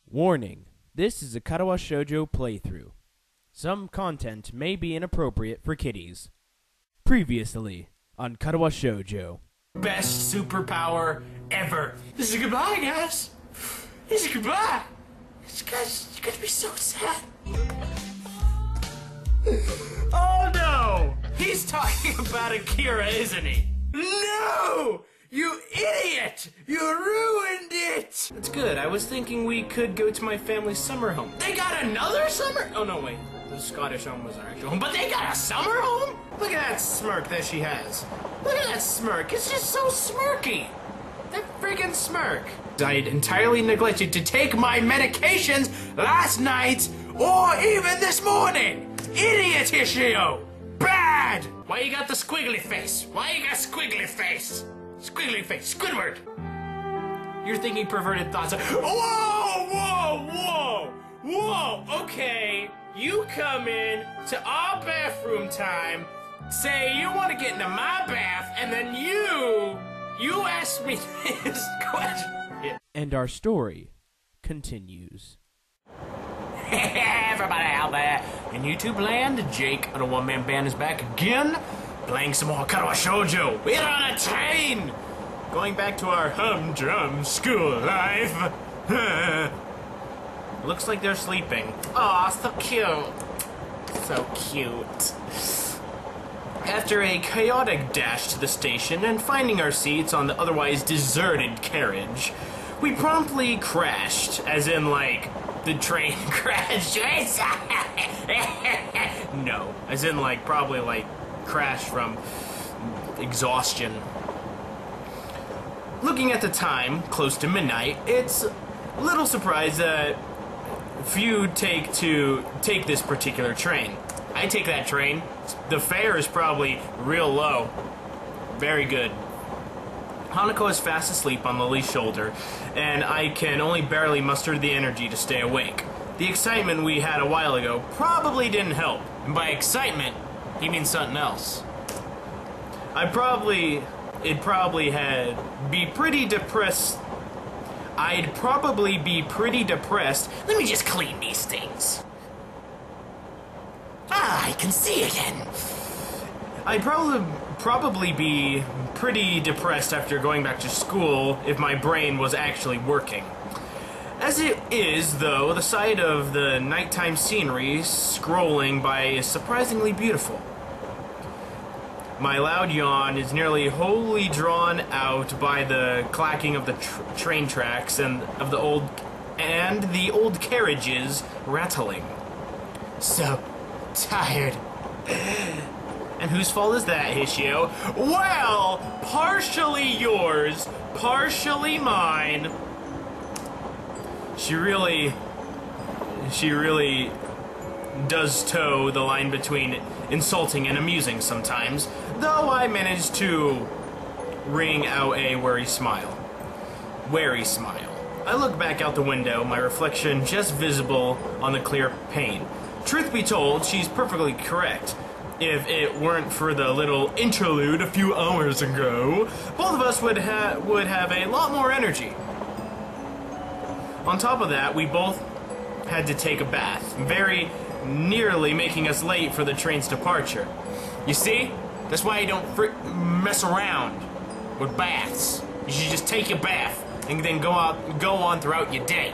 Warning: this is a Katawa Shoujo playthrough. Some content may be inappropriate for kiddies. Previously on Katawa Shoujo. Best superpower ever. This is goodbye, guys. This is goodbye. It's gonna be so sad. Oh no! He's talking about Akira, isn't he? No! You idiot! You ruined it! That's good. I was thinking we could go to my family's summer home. They got another summer? Oh no, wait. The Scottish home was our actual home. But they got a summer home? Look at that smirk that she has. Look at that smirk. It's just so smirky. That friggin' smirk. I had entirely neglected to take my medications last night or even this morning. Idiot, Ishio! Bad! Why you got the squiggly face? Why you got squiggly face? Squiggly face, Squidward! You're thinking perverted thoughts. Whoa, whoa, whoa! Whoa, okay. You come in to our bathroom time, say you want to get into my bath, and then you ask me this question. And our story continues. Everybody out there in YouTube land, Jake of the OneManBand is back again, playing some more Katawa Shoujo. We're on a train! Going back to our Humdrum school life. Looks like they're sleeping. Aw, so cute. So cute. After a chaotic dash to the station and finding our seats on the otherwise deserted carriage, we promptly crashed, as in, like, the train crashed. No, as in, like, probably, like, crashed from exhaustion. Looking at the time, close to midnight, it's a little surprised that few take this particular train. I take that train. The fare is probably real low. Very good. Hanako is fast asleep on Lily's shoulder, and I can only barely muster the energy to stay awake. The excitement we had a while ago probably didn't help. And by excitement, he means something else. I'd probably be pretty depressed. Let me just clean these things. Ah, I can see again. I'd probably be pretty depressed after going back to school if my brain was actually working. As it is, though, the sight of the nighttime scenery scrolling by is surprisingly beautiful. My loud yawn is nearly wholly drawn out by the clacking of the train tracks and the old carriages rattling. So tired. And whose fault is that, Hishio? Well, partially yours, partially mine. She really does toe the line between insulting and amusing sometimes, though I managed to wring out a wary smile. Wary smile. I look back out the window, my reflection just visible on the clear pane. Truth be told, she's perfectly correct. If it weren't for the little interlude a few hours ago, both of us would have a lot more energy. On top of that, we both had to take a bath, very nearly making us late for the train's departure. You see? That's why you don't mess around with baths. You should just take your bath and then go on throughout your day.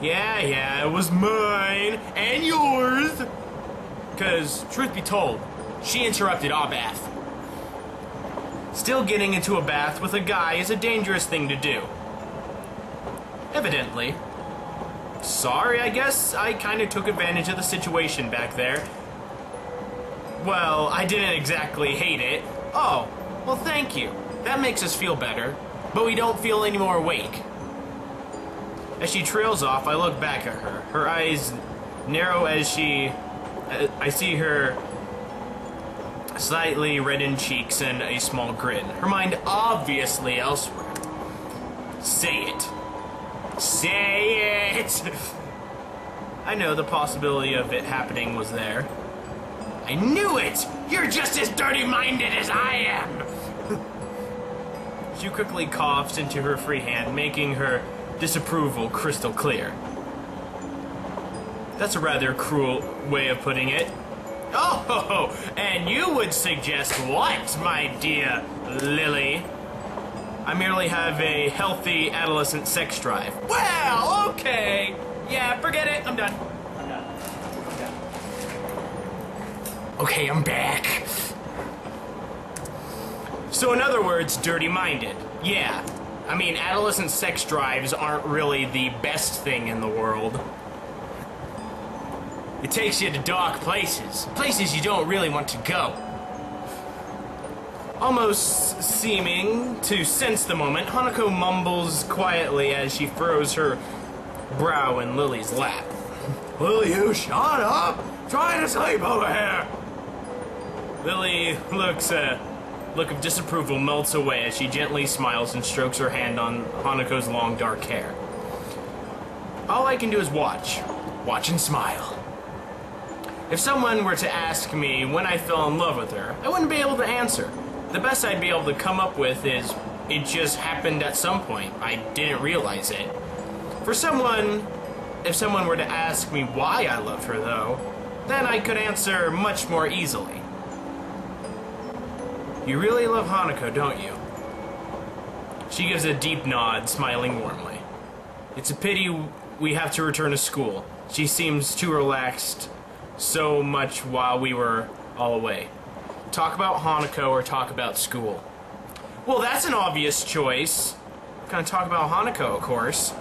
Yeah, it was mine and yours. Because, truth be told, she interrupted our bath. Still getting into a bath with a guy is a dangerous thing to do. Evidently. Sorry, I guess I kind of took advantage of the situation back there. Well, I didn't exactly hate it. Oh, well thank you. That makes us feel better. But we don't feel any more awake. As she trails off, I look back at her. Her eyes narrow as I see her slightly reddened cheeks and a small grin. Her mind obviously elsewhere. Say it. Say it! I know the possibility of it happening was there. I knew it! You're just as dirty-minded as I am! She quickly coughs into her free hand, making her disapproval crystal clear. That's a rather cruel way of putting it. Oh, and you would suggest what, my dear Lilly? I merely have a healthy adolescent sex drive. Well, okay. Yeah, forget it. I'm done. Okay, I'm back. So in other words, dirty-minded. Yeah. I mean, adolescent sex drives aren't really the best thing in the world. It takes you to dark places. Places you don't really want to go. Almost seeming to sense the moment, Hanako mumbles quietly as she furrows her brow in Lily's lap. Will you shut up? Trying to sleep over here. Lily looks look of disapproval melts away as she gently smiles and strokes her hand on Hanako's long dark hair. All I can do is watch and smile. If someone were to ask me when I fell in love with her, I wouldn't be able to answer. The best I'd be able to come up with is, it just happened at some point. I didn't realize it. If someone were to ask me why I loved her though, then I could answer much more easily. You really love Hanako, don't you? She gives a deep nod, smiling warmly. It's a pity we have to return to school. She seems too relaxed so much while we were all away. Talk about Hanako or talk about school? Well, that's an obvious choice. Gonna talk about Hanako, of course.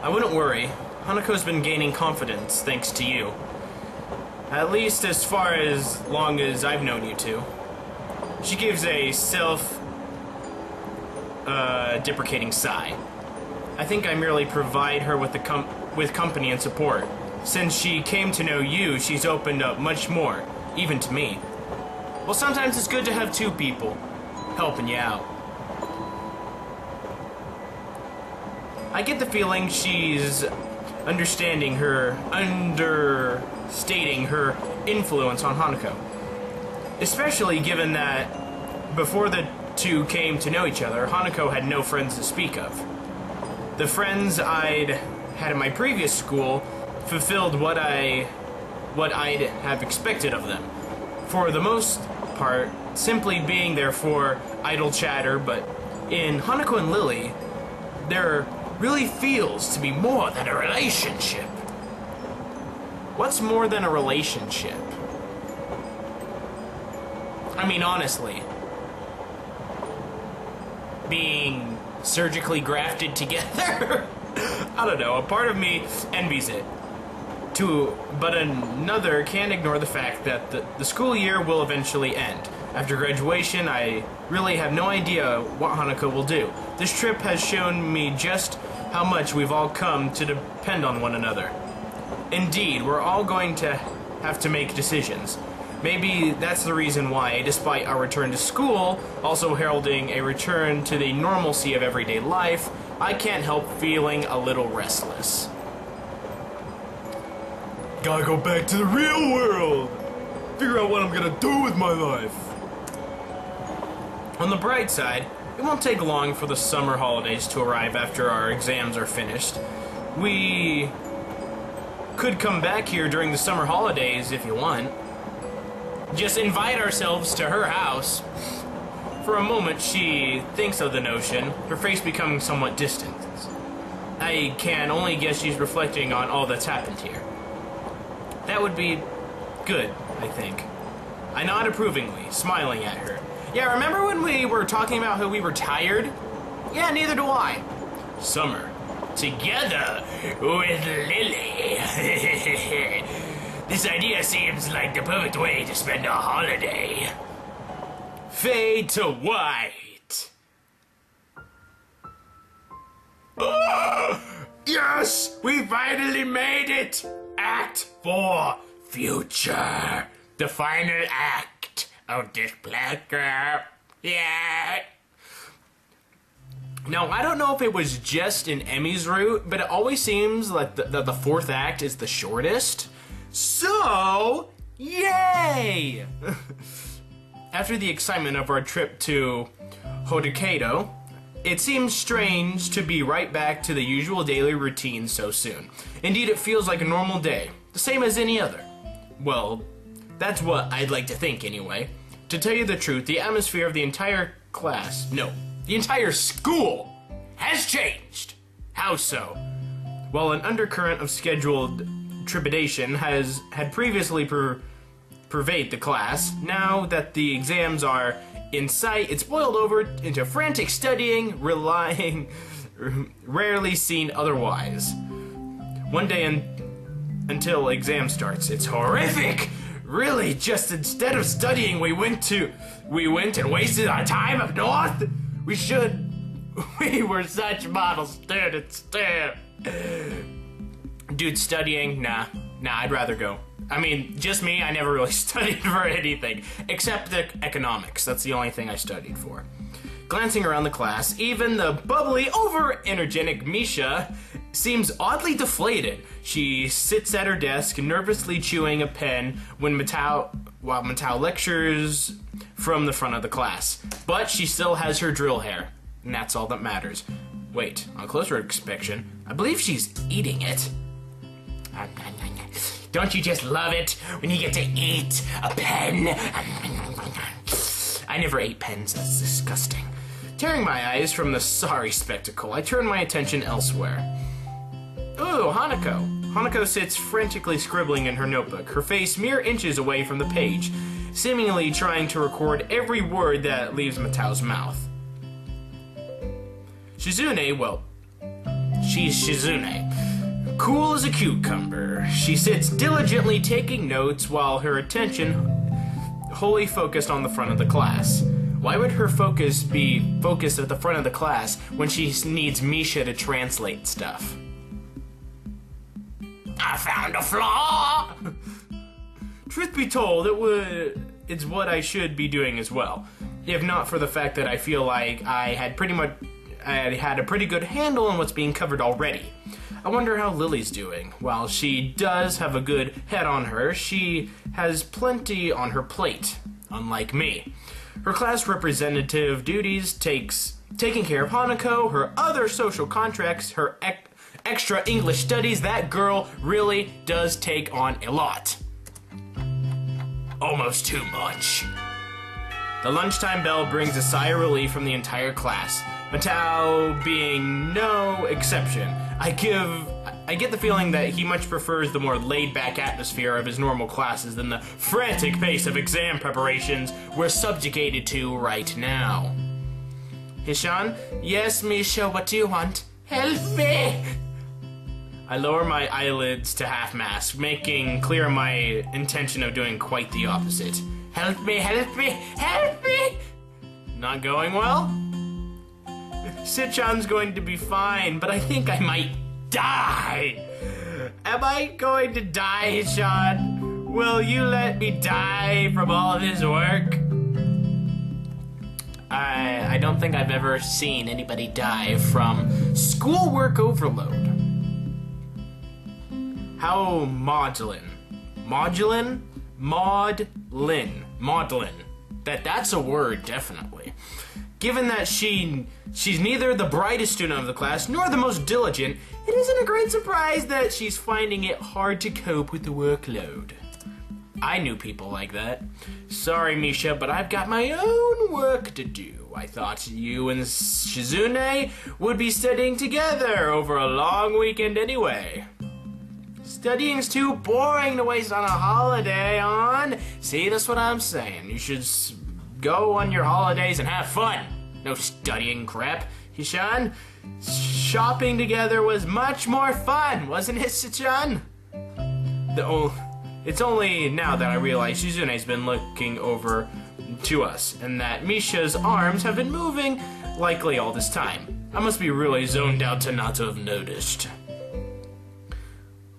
I wouldn't worry. Hanako's been gaining confidence thanks to you. At least as far as long as I've known you two. She gives a deprecating sigh. I think I merely provide her with company and support. Since she came to know you, she's opened up much more, even to me. Well, sometimes it's good to have two people helping you out. I get the feeling she's understating her influence on Hanako. Especially given that before the two came to know each other, Hanako had no friends to speak of. The friends I'd had in my previous school fulfilled what I'd have expected of them. For the most part, simply being there for idle chatter, but in Hanako and Lilly, there really feels to be more than a relationship. What's more than a relationship? I mean, honestly, being surgically grafted together? I don't know, a part of me envies it. But another can't ignore the fact that the school year will eventually end. After graduation, I really have no idea what Hanako will do. This trip has shown me just how much we've all come to depend on one another. Indeed, we're all going to have to make decisions. Maybe that's the reason why, despite our return to school, also heralding a return to the normalcy of everyday life, I can't help feeling a little restless. Gotta go back to the real world! Figure out what I'm gonna do with my life! On the bright side, it won't take long for the summer holidays to arrive after our exams are finished. We could come back here during the summer holidays if you want. Just invite ourselves to her house. For a moment, she thinks of the notion, her face becoming somewhat distant. I can only guess she's reflecting on all that's happened here. That would be good, I think. I nod approvingly, smiling at her. Yeah, remember when we were talking about how we were tired? Yeah, neither do I. Summer. Together with Lilly. This idea seems like the perfect way to spend a holiday. Fade to white. Oh, yes! We finally made it! Act 4, Future. The final act of this pleasure. Yeah. Now, I don't know if it was just in Emmy's route, but it always seems like the fourth act is the shortest. So, yay! After the excitement of our trip to Hokkaido, It seems strange to be right back to the usual daily routine so soon. Indeed, it feels like a normal day, the same as any other. Well, that's what I'd like to think anyway. To tell you the truth, the atmosphere of the entire class, no, the entire school has changed. How so? Well, an undercurrent of scheduled trepidation had previously pervade the class. Now that the exams are in sight, it's boiled over into frantic studying, relying, rarely seen otherwise. One day until exam starts, it's horrific! Really, just instead of studying, we went and wasted our time up north? We were such model students, dude, studying? Nah, I'd rather go. I mean, just me, I never really studied for anything, except the economics. That's the only thing I studied for. Glancing around the class, even the bubbly, over-energetic Misha seems oddly deflated. She sits at her desk, nervously chewing a pen while Matao lectures from the front of the class. But she still has her drill hair, and that's all that matters. Wait, on closer inspection, I believe she's eating it. Don't you just love it when you get to eat a pen? I never ate pens, that's disgusting. Tearing my eyes from the sorry spectacle, I turn my attention elsewhere. Ooh, Hanako. Hanako sits frantically scribbling in her notebook, her face mere inches away from the page, seemingly trying to record every word that leaves Matao's mouth. Shizune, well, she's Shizune. Cool as a cucumber, she sits diligently taking notes while her attention wholly focused on the front of the class. Why would her focus be focused at the front of the class when she needs Misha to translate stuff? I found a flaw! Truth be told, it's what I should be doing as well. If not for the fact that I feel like I had a pretty good handle on what's being covered already. I wonder how Lily's doing. While she does have a good head on her, she has plenty on her plate, unlike me. Her class representative duties taking care of Hanako, her other social contracts, her extra English studies. That girl really does take on a lot. Almost too much. The lunchtime bell brings a sigh of relief from the entire class, Matao being no exception. I get the feeling that he much prefers the more laid-back atmosphere of his normal classes than the frantic pace of exam preparations we're subjugated to right now. Hishan? Yes, Misha, what do you want? Help me! I lower my eyelids to half-mast, making clear my intention of doing quite the opposite. Help me, help me, help me! Not going well? Sichan's going to be fine, but I think I might die. Am I going to die, Hishan? Will you let me die from all of this work? I don't think I've ever seen anybody die from schoolwork overload. How maudlin. Maudlin? Maudlin. That's a word, definitely. Given that she's neither the brightest student of the class nor the most diligent, it isn't a great surprise that she's finding it hard to cope with the workload. I knew people like that. Sorry, Misha, but I've got my own work to do. I thought you and Shizune would be studying together over a long weekend anyway. Studying's too boring to waste on a holiday on. See, that's what I'm saying. You should go on your holidays and have fun. No studying crap. Hishan, shopping together was much more fun, wasn't it, Sichan? It's only now that I realize Shizune's been looking over to us, and that Misha's arms have been moving likely all this time. I must be really zoned out to not to have noticed.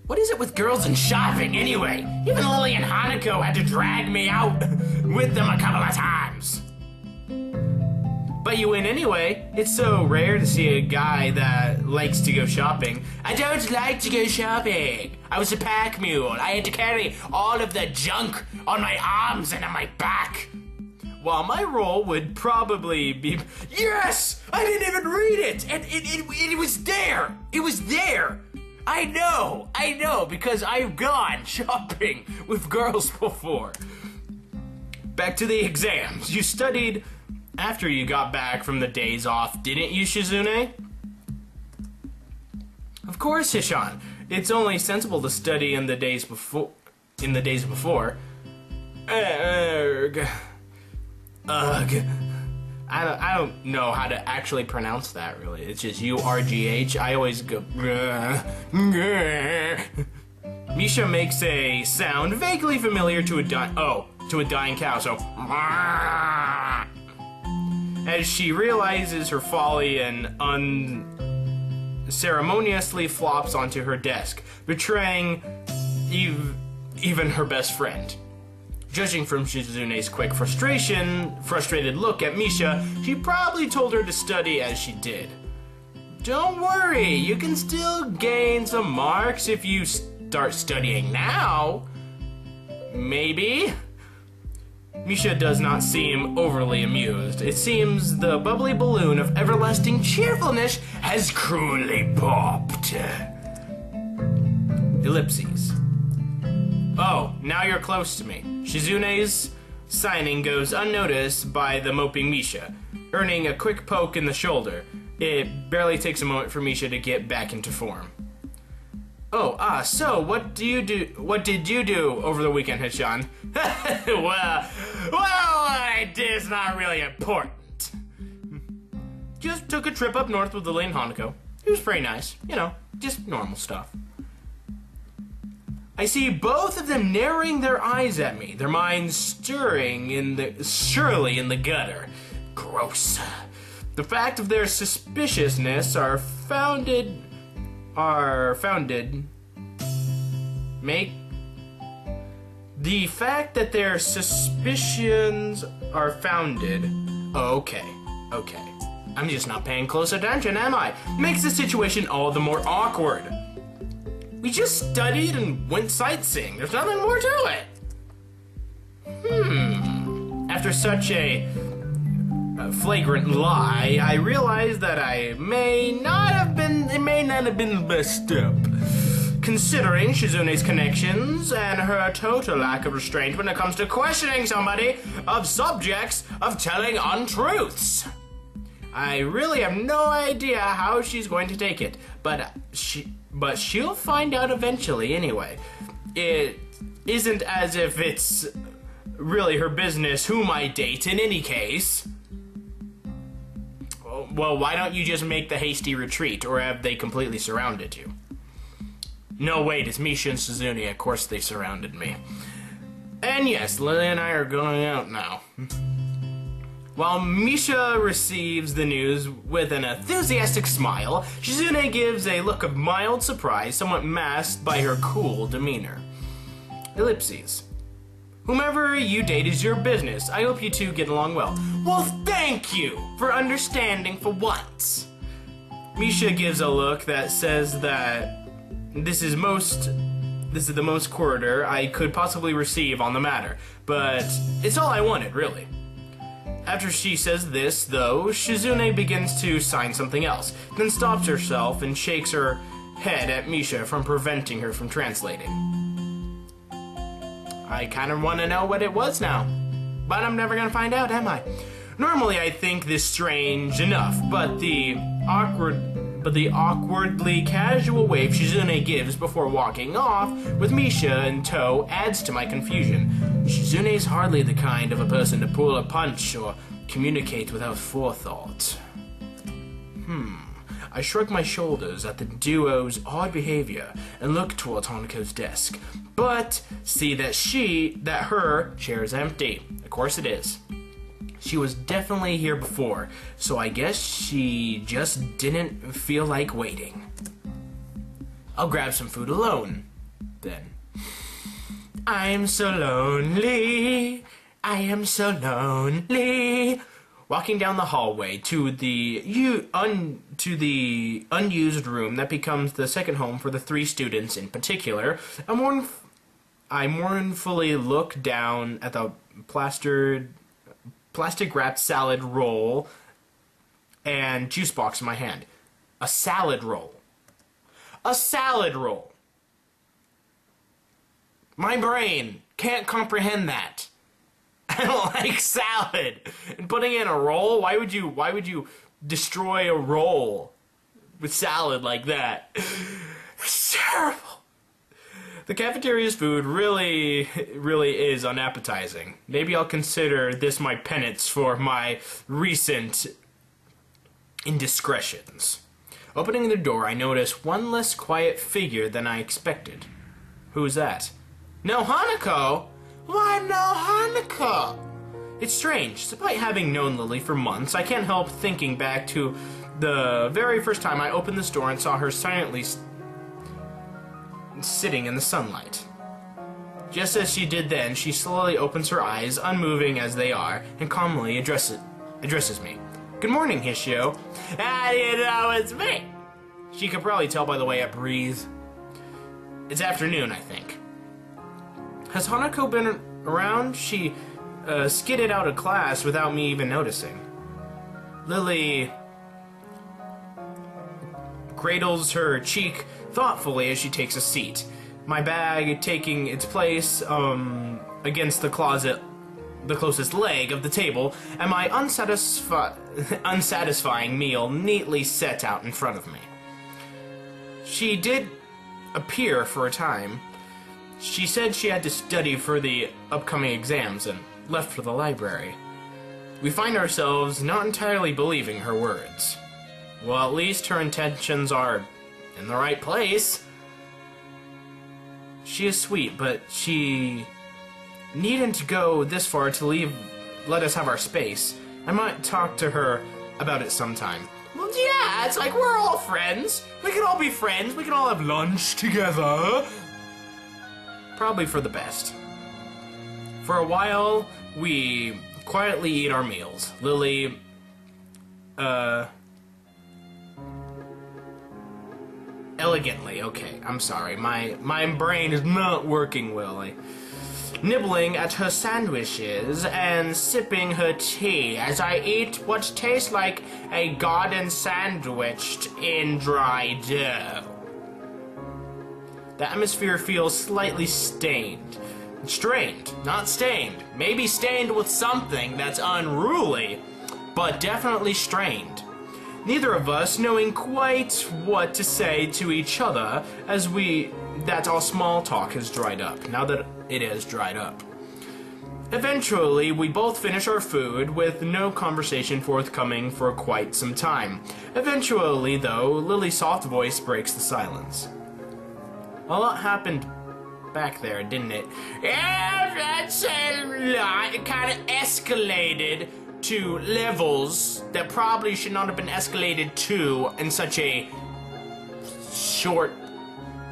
What is it with girls and shopping, anyway? Even Lilly and Hanako had to drag me out with them a couple of times. But you win anyway. It's so rare to see a guy that likes to go shopping. I don't like to go shopping. I was a pack mule. I had to carry all of the junk on my arms and on my back. while my role would probably be... Yes! I didn't even read it! And it was there! It was there! I know, because I've gone shopping with girls before. Back to the exams. You studied after you got back from the days off, didn't you, Shizune? Of course, Hishan. It's only sensible to study in the days before. Ugh. I don't know how to actually pronounce that, really. It's just U-R-G-H. I always go... Misha makes a sound vaguely familiar to a dying cow, so... As she realizes her folly and unceremoniously flops onto her desk, betraying even her best friend. Judging from Shizune's quick frustrated look at Misha, she probably told her to study as she did. Don't worry, you can still gain some marks if you start studying now. Maybe? Misha does not seem overly amused. It seems the bubbly balloon of everlasting cheerfulness has cruelly popped. Ellipses. Oh, now you're close to me. Shizune's signing goes unnoticed by the moping Misha, earning a quick poke in the shoulder. It barely takes a moment for Misha to get back into form. Oh, so what did you do over the weekend, Hishan? well, it's not really important. Just took a trip up north with Lilly and Hanako. It was pretty nice, just normal stuff. I see both of them narrowing their eyes at me, their minds surely in the gutter. Gross. The fact of their suspiciousness the fact that their suspicions are founded. Okay. I'm just not paying close attention, am I? Makes the situation all the more awkward. We just studied and went sightseeing. There's nothing more to it. After such a flagrant lie, I realized that it may not have been the best step. Considering Shizune's connections and her total lack of restraint when it comes to questioning somebody of subjects of telling untruths. I really have no idea how she's going to take it, but she'll find out eventually anyway. It isn't as if it's really her business whom I date in any case. Well, why don't you just make the hasty retreat, or have they completely surrounded you? No, wait, it's Misha and Shizune. Of course they surrounded me. And yes, Lilly and I are going out now. While Misha receives the news with an enthusiastic smile, Shizune gives a look of mild surprise, somewhat masked by her cool demeanor. Ellipses. Whomever you date is your business. I hope you two get along well. Well, thank you for understanding for once. Misha gives a look that says that this is the most cordial I could possibly receive on the matter, but it's all I wanted, really. After she says this, though, Shizune begins to sign something else, then stops herself and shakes her head at Misha from preventing her from translating. I kind of want to know what it was now, but I'm never going to find out, am I? Normally I think this strange enough, but the awkwardly casual wave Shizune gives before walking off with Misha in tow adds to my confusion. Shizune's hardly the kind of a person to pull a punch or communicate without forethought. I shrug my shoulders at the duo's odd behavior and look towards Hanako's desk, but see that her chair is empty. Of course it is. She was definitely here before, so I guess she just didn't feel like waiting. I'll grab some food alone, then. I'm so lonely, I am so lonely. Walking down the hallway to the unused room that becomes the second home for the three students in particular, I mournfully look down at the plastered plastic wrapped salad roll and juice box in my hand. A salad roll. A salad roll. My brain can't comprehend that. I don't like salad. And putting in a roll, why would you destroy a roll with salad like that? It's terrible. The cafeteria's food really is unappetizing. Maybe I'll consider this my penance for my recent indiscretions. Opening the door, I notice one less quiet figure than I expected. Who's that? No Hanako? Why no Hanako? It's strange. Despite having known Lilly for months, I can't help thinking back to the very first time I opened this door and saw her silently sitting in the sunlight. Just as she did then, she slowly opens her eyes, unmoving as they are, and calmly addresses me. Good morning, Hishio. How do you know it's me? She could probably tell by the way I breathe. It's afternoon, I think. Has Hanako been around? She skidded out of class without me even noticing. Lilly cradles her cheek thoughtfully as she takes a seat. My bag taking its place against the closest leg of the table, and my unsatisfying meal neatly set out in front of me. She did appear for a time. She said she had to study for the upcoming exams and left for the library. We find ourselves not entirely believing her words. Well, at least her intentions are in the right place. She is sweet, but she needn't go this far to let us have our space. I might talk to her about it sometime. Well, yeah, it's like we're all friends. We can all be friends. We can all have lunch together. Probably for the best. For a while, we quietly eat our meals. Lilly, elegantly, okay, I'm sorry. My brain is not working well. Nibbling at her sandwiches and sipping her tea as I eat what tastes like a garden sandwich in dry dough. The atmosphere feels slightly stained. Strained, not stained. Maybe stained with something that's unruly, but definitely strained. Neither of us knowing quite what to say to each other as that all small talk has dried up, now that it has dried up. Eventually, we both finish our food with no conversation forthcoming for quite some time. Eventually, though, Lily's soft voice breaks the silence. A lot happened back there, didn't it? Yeah, that's a lot. It kind of escalated to levels that probably should not have been escalated to in such a short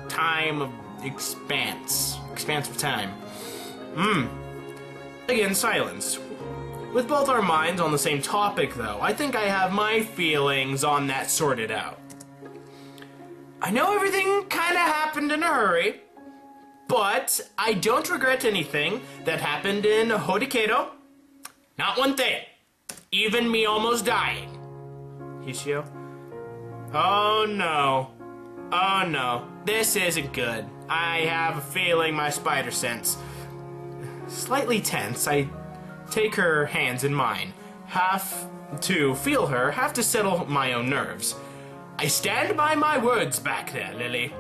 time of expanse of time. Again, silence. With both our minds on the same topic, though, I think I have my feelings on that sorted out. I know everything kind of happened in a hurry, but I don't regret anything that happened in Hokkaido. Not one thing. Even me almost dying. Hishio? Oh no. Oh no. This isn't good. I have a feeling my spider sense. Slightly tense, I take her hands in mine. Half to feel her, half to settle my own nerves. I stand by my words back there, Lilly.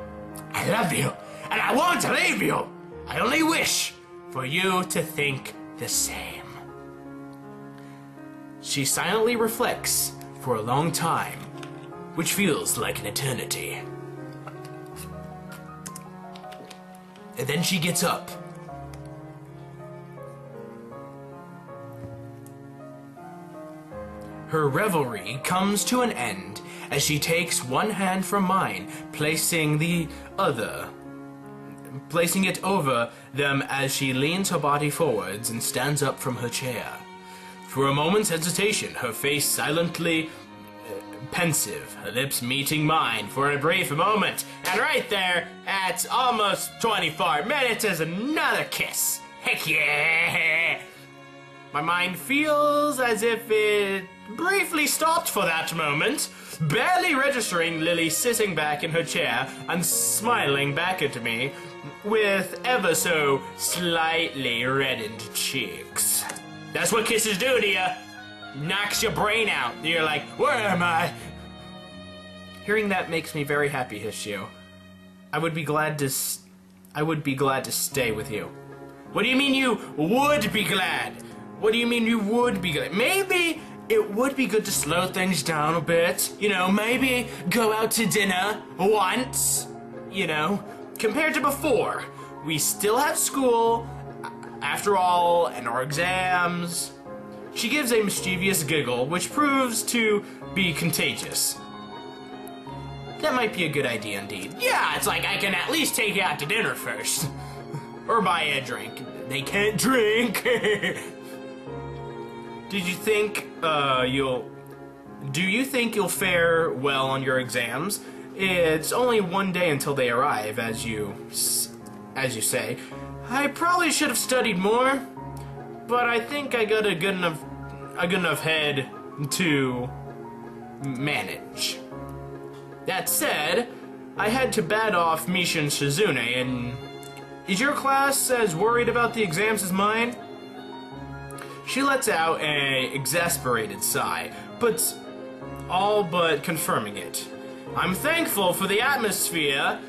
I love you, and I won't leave you. I only wish for you to think the same. She silently reflects for a long time, which feels like an eternity. And then she gets up. Her revelry comes to an end as she takes one hand from mine, placing it over them as she leans her body forwards and stands up from her chair. For a moment's hesitation, her face silently pensive, her lips meeting mine for a brief moment, and right there, at almost 24 minutes, is another kiss. Heck yeah! My mind feels as if it briefly stopped for that moment, barely registering Lily sitting back in her chair and smiling back at me with ever so slightly reddened cheeks. That's what kisses do to you. Knocks your brain out. You're like, where am I? Hearing that makes me very happy, Hishio. I would be glad to stay with you. What do you mean you would be glad? What do you mean you would be glad? Maybe it would be good to slow things down a bit. You know, maybe go out to dinner once. You know, compared to before. We still have school, after all, and our exams. She gives a mischievous giggle, which proves to be contagious. That might be a good idea indeed. Yeah, it's like I can at least take you out to dinner first. Or buy a drink. They can't drink. Do you think you'll fare well on your exams? It's only one day until they arrive, as you say. I probably should have studied more, but I think I got a good enough head to manage. That said, I had to bat off Misha and Shizune, and is your class as worried about the exams as mine? She lets out an exasperated sigh, but all but confirming it. I'm thankful for the atmosphere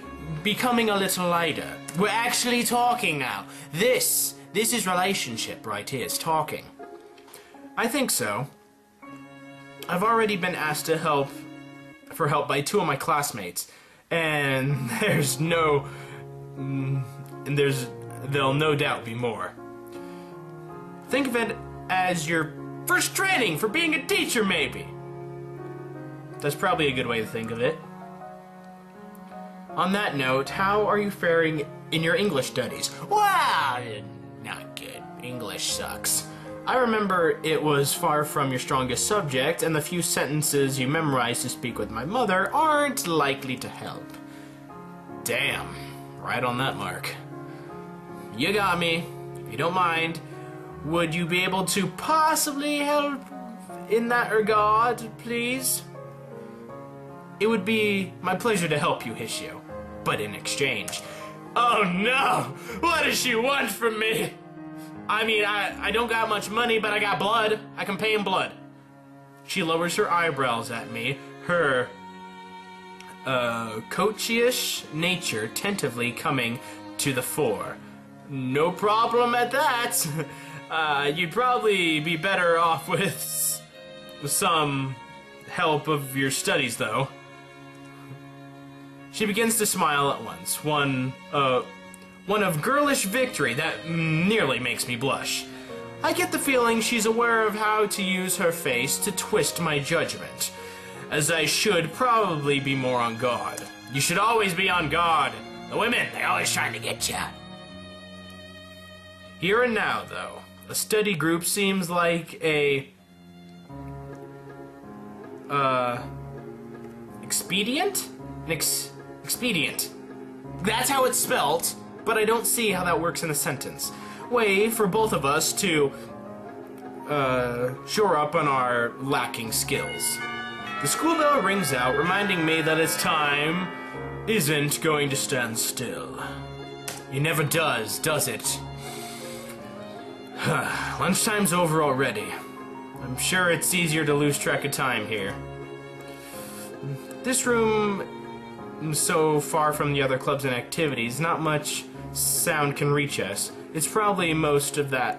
becoming a little lighter. We're actually talking now. This is relationship right here. It's talking. I think so. I've already been asked to help by two of my classmates, and there'll no doubt be more. Think of it as your first training for being a teacher, maybe. That's probably a good way to think of it. On that note, how are you faring in your English studies? Well, not good. English sucks. I remember it was far from your strongest subject, and the few sentences you memorized to speak with my mother aren't likely to help. Damn, right on that mark. You got me. If you don't mind, would you be able to possibly help in that regard, please? It would be my pleasure to help you, Hishio, but in exchange. Oh no! What does she want from me? I mean, I don't got much money, but I got blood. I can pay in blood. She lowers her eyebrows at me, her coachyish nature tentatively coming to the fore. No problem at that. You'd probably be better off with some help of your studies, though. She begins to smile at once, one of girlish victory that nearly makes me blush. I get the feeling she's aware of how to use her face to twist my judgment, as I should probably be more on guard. You should always be on guard. The women, they're always trying to get ya. Here and now, though, a study group seems like a expedient? Expedient. That's how it's spelt, but I don't see how that works in a sentence. Way for both of us to shore up on our lacking skills. The school bell rings out, reminding me that its time isn't going to stand still. It never does it? Lunchtime's over already. I'm sure it's easier to lose track of time here. This room, so far from the other clubs and activities, not much sound can reach us. It's probably most of that.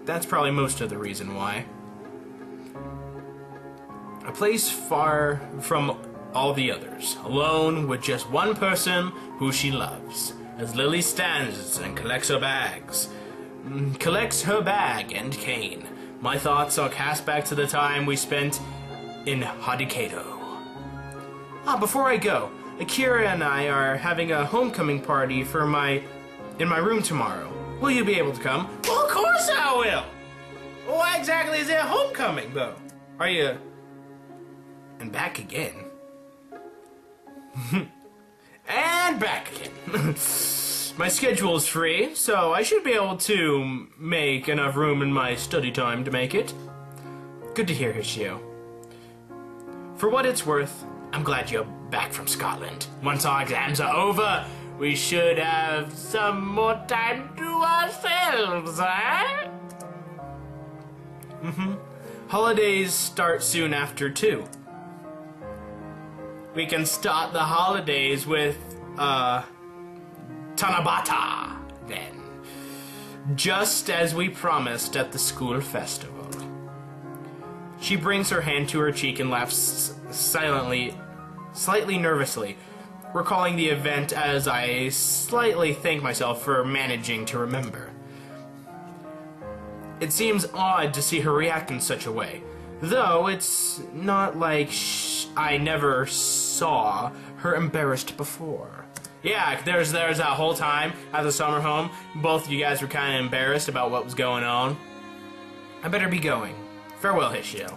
That's probably most of the reason why. A place far from all the others, alone with just one person who she loves, as Lily stands and collects her bag and cane. My thoughts are cast back to the time we spent in Hadikato. Before I go, Akira and I are having a homecoming party in my room tomorrow. Will you be able to come? Well, of course I will! Why exactly is it homecoming, though? Are you... And back again. And back again. My schedule's free, so I should be able to make enough room in my study time to make it. Good to hear, Hoshio. For what it's worth, I'm glad you're back from Scotland. Once our exams are over, we should have some more time to ourselves, eh? Holidays start soon after, too. We can start the holidays with, Tanabata, then. Just as we promised at the school festival. She brings her hand to her cheek and laughs silently, slightly nervously, recalling the event as I slightly thank myself for managing to remember. It seems odd to see her react in such a way, though it's not like I never saw her embarrassed before. Yeah, there's that whole time at the summer home, both of you guys were kind of embarrassed about what was going on. I better be going. Farewell, Hoshio.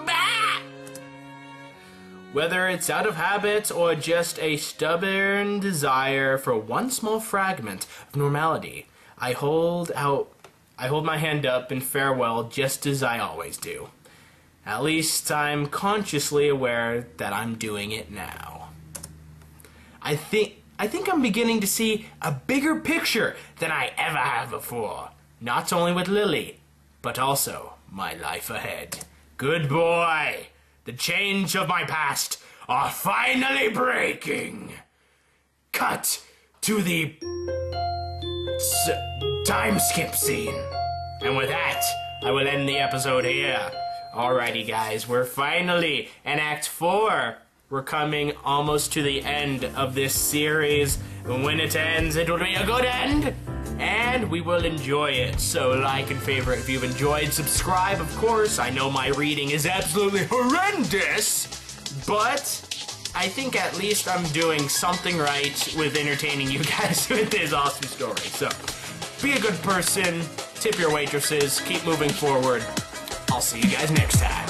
Bah! Whether it's out of habit or just a stubborn desire for one small fragment of normality, I hold my hand up in farewell just as I always do. At least I'm consciously aware that I'm doing it now. I think I'm beginning to see a bigger picture than I ever have before. Not only with Lilly, but also my life ahead. Good boy! The chains of my past are finally breaking! Cut to the time skip scene. And with that, I will end the episode here. Alrighty guys, we're finally in Act 4. We're coming almost to the end of this series. And when it ends, it will be a good end. And we will enjoy it. So like and favorite if you've enjoyed. Subscribe, of course. I know my reading is absolutely horrendous. But I think at least I'm doing something right with entertaining you guys with this awesome story. So be a good person. Tip your waitresses. Keep moving forward. I'll see you guys next time.